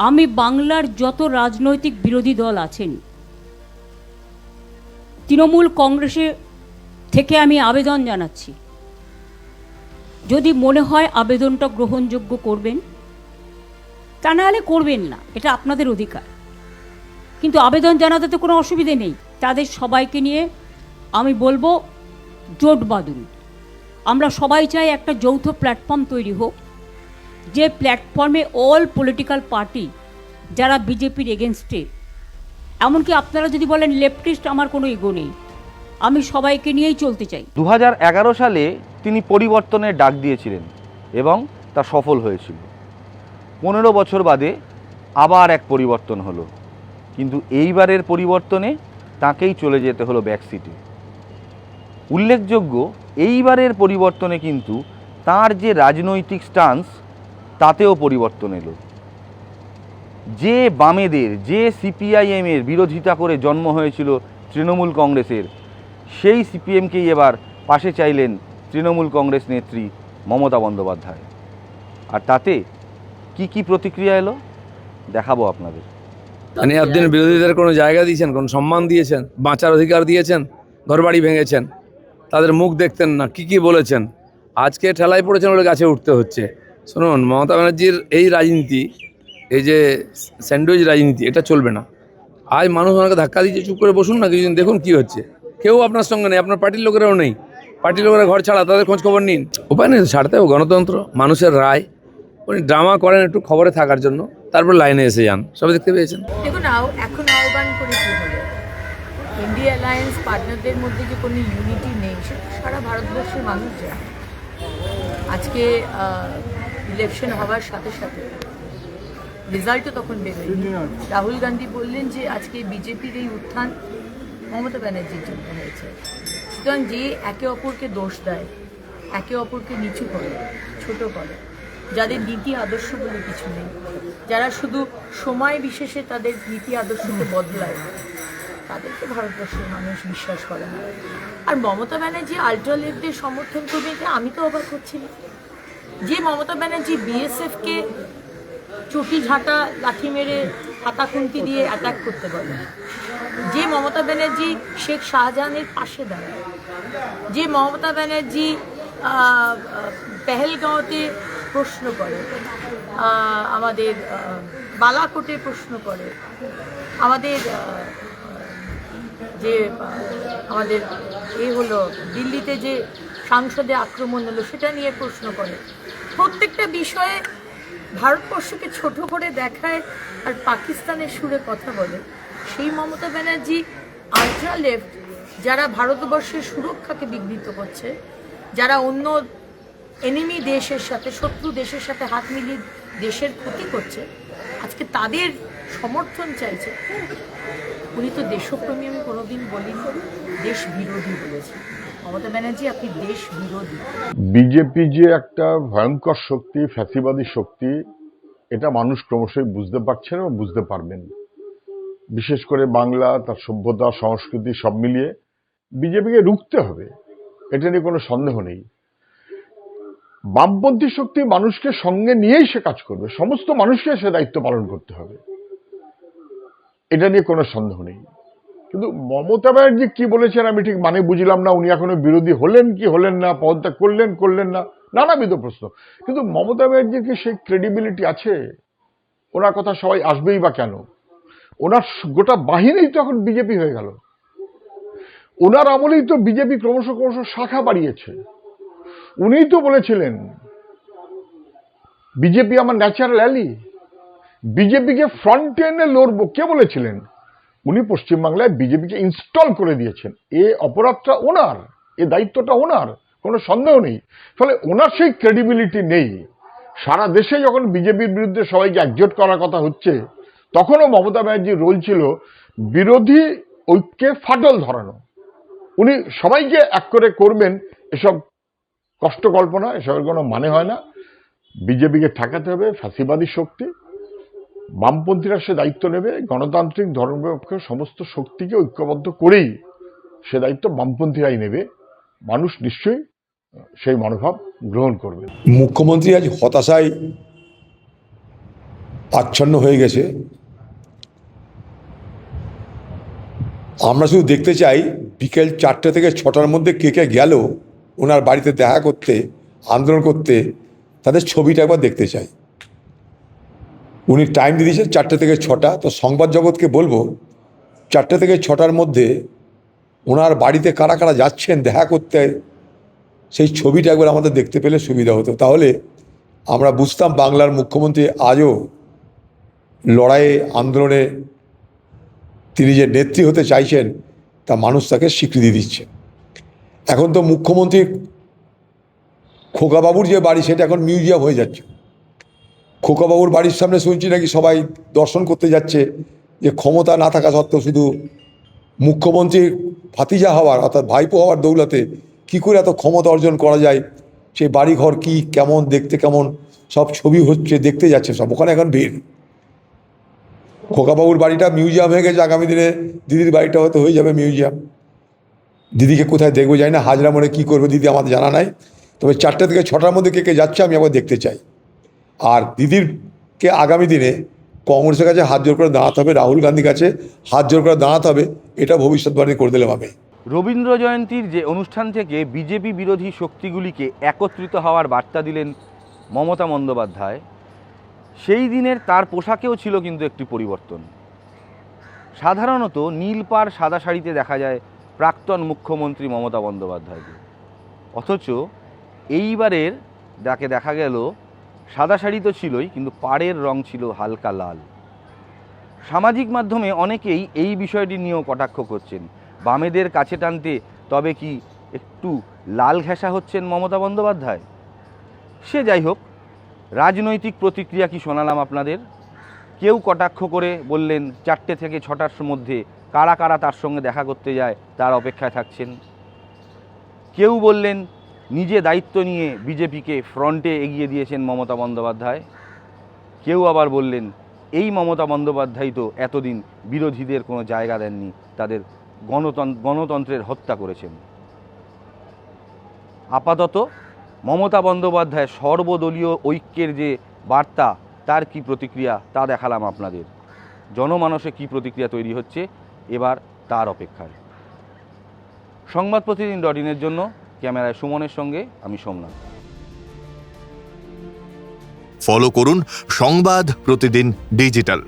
আমি বাংলার যত রাজনৈতিক বিরোধী দল আছেন, তৃণমূল কংগ্রেসে থেকে আমি আবেদন জানাচ্ছি, যদি মনে হয় আবেদনটা গ্রহণযোগ্য করবেন, তা নাহলে করবেন না, এটা আপনাদের অধিকার। কিন্তু আবেদন জানাতে তো কোনো অসুবিধে নেই। তাদের সবাইকে নিয়ে আমি বলবো জোট বাঁধুন। আমরা সবাই চাই একটা যৌথ প্ল্যাটফর্ম তৈরি হোক, যে প্ল্যাটফর্মে অল পলিটিক্যাল পার্টি যারা বিজেপির এগেনস্টে, এমনকি আপনারা যদি বলেন লেফটিস্ট, আমার কোনো ইগো নেই, আমি সবাইকে নিয়েই চলতে চাই। 2011 সালে তিনি পরিবর্তনের ডাক দিয়েছিলেন এবং তা সফল হয়েছিল। 15 বছর বাদে আবার এক পরিবর্তন হলো, কিন্তু এইবারের পরিবর্তনে তাকেই চলে যেতে হলো ব্যাকসিটে। উল্লেখযোগ্য, এইবারের পরিবর্তনে কিন্তু তার যে রাজনৈতিক স্টান্স, তাতেও পরিবর্তন এলো। যে বামেদের, যে সিপিআইএমের বিরোধিতা করে জন্ম হয়েছিল তৃণমূল কংগ্রেসের, সেই সিপিএমকেই এবার পাশে চাইলেন তৃণমূল কংগ্রেস নেত্রী মমতা বন্দ্যোপাধ্যায়। আর তাতে কি কি প্রতিক্রিয়া এলো দেখাবো আপনাদের। মানে আপনি বিরোধীদের কোনো জায়গা দিয়েছেন, কোনো সম্মান দিয়েছেন, বাঁচার অধিকার দিয়েছেন, ঘরবাড়ি ভেঙেছেন, তাদের মুখ দেখতেন না, কি বলেছেন। আজকে ঠেলায় পড়েছেন বলে গাছে উঠতে হচ্ছে। শুনুন, মমতা ব্যানার্জির এই রাজনীতি, এই যে স্যান্ডউইচ রাজনীতি, এটা চলবে না। আজ মানুষ ওনাকে ধাক্কা দিচ্ছে, চুপ করে বসুন না, কিছুদিন দেখুন কি হচ্ছে। কেউ আপনার সঙ্গে নেই, আপনার পার্টির লোকেরাও নেই। পার্টির লোকেরা ঘর ছাড়া, তাদের খোঁজ খবর নিন। উপায় নেই, ছাড়তে হবে, গণতন্ত্র, মানুষের রায়। উনি ড্রামা করেন একটু খবরে থাকার জন্য, তারপর লাইনে এসে যান। সবাই দেখতে পেয়েছেন। দেখুন, এখন আহ্বান করে কী হবে? ইন্ডিয়া অ্যালায়েন্স পার্টনারদের মধ্যে যে কোনো ইউনিটি নেই, সেটা সারা ভারতবর্ষের মানুষ জানে। আজকে ইলেকশন হওয়ার সাথে সাথে রেজাল্টও তখন বেরোয়নি। রাহুল গান্ধী বললেন যে আজকে বিজেপির এই উত্থান মমতা ব্যানার্জির জন্য হয়েছে। সুতরাং যে একে অপরকে দোষ দেয়, একে অপরকে নিচু করে, ছোট করে, যাদের নীতি আদর্শ বলে কিছু নেই, যারা শুধু সময় বিশেষে তাদের নীতি আদর্শকে বদলায়, তাদেরকে ভারতবর্ষের মানুষ বিশ্বাস করে না। আর মমতা ব্যানার্জি আল্ট্রালেফটদের সমর্থন করবে, এটা আমি তো অবাক হচ্ছি না। যে মমতা ব্যানার্জি বিএসএফকে চটি ঝাঁটা লাঠি মেরে হাতা খুন্তি দিয়ে অ্যাটাক করতে বলে, যে মমতা ব্যানার্জি শেখ শাহজাহানের পাশে দাঁড়ায়, যে মমতা ব্যানার্জি পেহেলগাঁওতে প্রশ্ন করে, আমাদের বালাকোটে প্রশ্ন করে, আমাদের যে আমাদের হলো দিল্লিতে যে সাংসদে আক্রমণ হলো সেটা নিয়ে প্রশ্ন করে, প্রত্যেকটা বিষয়ে ভারতবর্ষকে ছোট করে দেখায় আর পাকিস্তানের সুরে কথা বলে, সেই মমতা ব্যানার্জি আল্ট্রা লেফট যারা ভারতবর্ষের সুরক্ষাকে বিঘ্নিত করছে, যারা অন্য এনিমি দেশের সাথে, শত্রু দেশের সাথে হাত মিলিয়ে দেশের ক্ষতি করছে, আজকে তাদের সমর্থন চাইছে। উনি তো দেশপ্রেমী আমি কোনোদিন বলিনি, দেশ বিরোধী বলেছি। মমতা ব্যানার্জি, আপনি দেশ বিরোধী। বিজেপি যে একটা ভয়ঙ্কর শক্তি, ফ্যাসিবাদী শক্তি, এটা মানুষ ক্রমশই বুঝতে পারছেন এবং বুঝতে পারবেন। বিশেষ করে বাংলা, তার সভ্যতা, সংস্কৃতি সব মিলিয়ে বিজেপিকে রুখতে হবে, এটা নিয়ে কোনো সন্দেহ নেই। বামপন্থী শক্তি মানুষকে সঙ্গে নিয়েই সে কাজ করবে, সমস্ত মানুষকে সে দায়িত্ব পালন করতে হবে, এটা নিয়ে কোনো সন্দেহ নেই। কিন্তু মমতা ব্যানার্জি কি বলেছেন আমি ঠিক মানে বুঝলাম না। উনি এখনো বিরোধী হলেন কি হলেন না, পদত্যাগ করলেন না, নানাবিধ প্রশ্ন। কিন্তু মমতা ব্যানার্জির কি সেই ক্রেডিবিলিটি আছে? ওনার কথা সবাই আসবেই বা কেন? ওনার গোটা বাহিনী তো এখন বিজেপি হয়ে গেল। ওনার আমলেই তো বিজেপি ক্রমশ শাখা বাড়িয়েছে। উনিই তো বলেছিলেন বিজেপি আমার ন্যাচারাল অ্যালি, বিজেপিকে ফ্রন্টে এনে লড়বো। কে বলেছিলেন? উনি পশ্চিমবাংলায় বিজেপিকে ইনস্টল করে দিয়েছেন। এ অপরাধটা ওনার, এ দায়িত্বটা ওনার, কোনো সন্দেহ নেই। ফলে ওনার সেই ক্রেডিবিলিটি নেই। সারা দেশে যখন বিজেপির বিরুদ্ধে সবাইকে একজোট করার কথা হচ্ছে, তখনও মমতা ব্যানার্জির রোল ছিল বিরোধী ঐক্যে ফাটল ধরানো। উনি সবাইকে এক করে করবেন, এসব কষ্ট কল্পনা, এসবের কোনো মানে হয় না। বিজেপিকে ঠেকাতে হবে, ফ্যাসিবাদী শক্তি। বামপন্থীরা সে দায়িত্ব নেবে, গণতান্ত্রিক ধর্মনিরপেক্ষ সমস্ত শক্তিকে ঐক্যবদ্ধ করেই সে দায়িত্ব বামপন্থীরাই নেবে। মানুষ নিশ্চয়ই সেই মনোভাব গ্রহণ করবে। মুখ্যমন্ত্রী আজ হতাশায় আচ্ছন্ন হয়ে গেছে। আমরা শুধু দেখতে চাই বিকেল 4টে থেকে 6টার মধ্যে কে কে গেল ওনার বাড়িতে দেখা করতে, আন্দোলন করতে, তাদের ছবিটা একবার দেখতে চাই। উনি টাইম দিয়ে দিয়েছেন 4টে থেকে 6টা। তো সংবাদ জগৎকে বলবো 4টে থেকে 6টার মধ্যে ওনার বাড়িতে কারা কারা যাচ্ছেন দেখা করতে, সেই ছবিটা একবার আমাদের দেখতে পেলে সুবিধা হতো। তাহলে আমরা বুঝতাম বাংলার মুখ্যমন্ত্রী আজও লড়াইয়ে, আন্দোলনে তিনি যে নেত্রী হতে চাইছেন তা মানুষ তাকে স্বীকৃতি দিচ্ছে। এখন তো মুখ্যমন্ত্রী খোকাবাবুর যে বাড়ি সেটা এখন মিউজিয়াম হয়ে যাচ্ছে। খোকাবাবুর বাড়ির সামনে শুনছি নাকি সবাই দর্শন করতে যাচ্ছে, যে ক্ষমতা না থাকা সত্ত্বেও শুধু মুখ্যমন্ত্রীর ভাতিজা হওয়ার অর্থাৎ ভাইপো হওয়ার দৌলতে কী করে এত ক্ষমতা অর্জন করা যায়, সেই বাড়িঘর কী, কেমন দেখতে, কেমন সব ছবি হচ্ছে, দেখতে যাচ্ছে সব। ওখানে এখন ভিড়। খোকাবাবুর বাড়িটা মিউজিয়াম হয়ে গেছে, আগামী দিনে দিদির বাড়িটা হয়তো হয়ে যাবে মিউজিয়াম। দিদিকে কোথায় দেখবো জানি না, হাজরা মোড়ে কী করবে দিদি আমাদের জানা নাই। তবে 4টে থেকে 6টার মধ্যে কে কে যাচ্ছে আমি আবার দেখতে চাই। আর দিদিরকে আগামী দিনে কংগ্রেসের কাছে হাত জোর করে দাঁড়াতে হবে, রাহুল গান্ধীর কাছে হাত জোর করে দাঁড়াতে হবে, এটা ভবিষ্যৎবাণী করে দিলাম আমি। রবীন্দ্র জয়ন্তীর যে অনুষ্ঠান থেকে বিজেপি বিরোধী শক্তিগুলিকে একত্রিত হওয়ার বার্তা দিলেন মমতা বন্দ্যোপাধ্যায়, সেই দিনের তার পোশাকেও ছিল কিন্তু একটি পরিবর্তন। সাধারণত নীল পাড় সাদা শাড়িতে দেখা যায় প্রাক্তন মুখ্যমন্ত্রী মমতা বন্দ্যোপাধ্যায়কে, অথচ এইবারের যাকে দেখা গেল সাদা শাড়ি তো ছিলই, কিন্তু পাড়ের রং ছিল হালকা লাল। সামাজিক মাধ্যমে অনেকেই এই বিষয়টি নিয়েও কটাক্ষ করছেন, বামেদের কাছে টানতে তবে কি একটু লাল ঘেঁষা হচ্ছেন মমতা বন্দ্যোপাধ্যায়? সে যাই হোক, রাজনৈতিক প্রতিক্রিয়া কি শোনালাম আপনাদের। কেউ কটাক্ষ করে বললেন 4টে থেকে 6টার মধ্যে কারা কারা তার সঙ্গে দেখা করতে যায় তার অপেক্ষায় থাকছেন। কেউ বললেন নিজে দায়িত্ব নিয়ে বিজেপিকে ফ্রন্টে এগিয়ে দিয়েছেন মমতা বন্দ্যোপাধ্যায়। কেউ আবার বললেন এই মমতা বন্দ্যোপাধ্যায় তো এতদিন বিরোধীদের কোনো জায়গা দেননি, তাদের গণতন্ত্রের হত্যা করেছেন। আপাতত মমতা বন্দ্যোপাধ্যায় সর্বদলীয় ঐক্যের যে বার্তা, তার কি প্রতিক্রিয়া তা দেখালাম আপনাদের। জনমানসে কি প্রতিক্রিয়া তৈরি হচ্ছে এবার তার অপেক্ষায়। সংবাদ প্রতিদিন.in-এর জন্য ক্যামেরায় সুমনের সঙ্গে আমি সোমনাথ। ফলো করুন সংবাদ প্রতিদিন ডিজিটাল।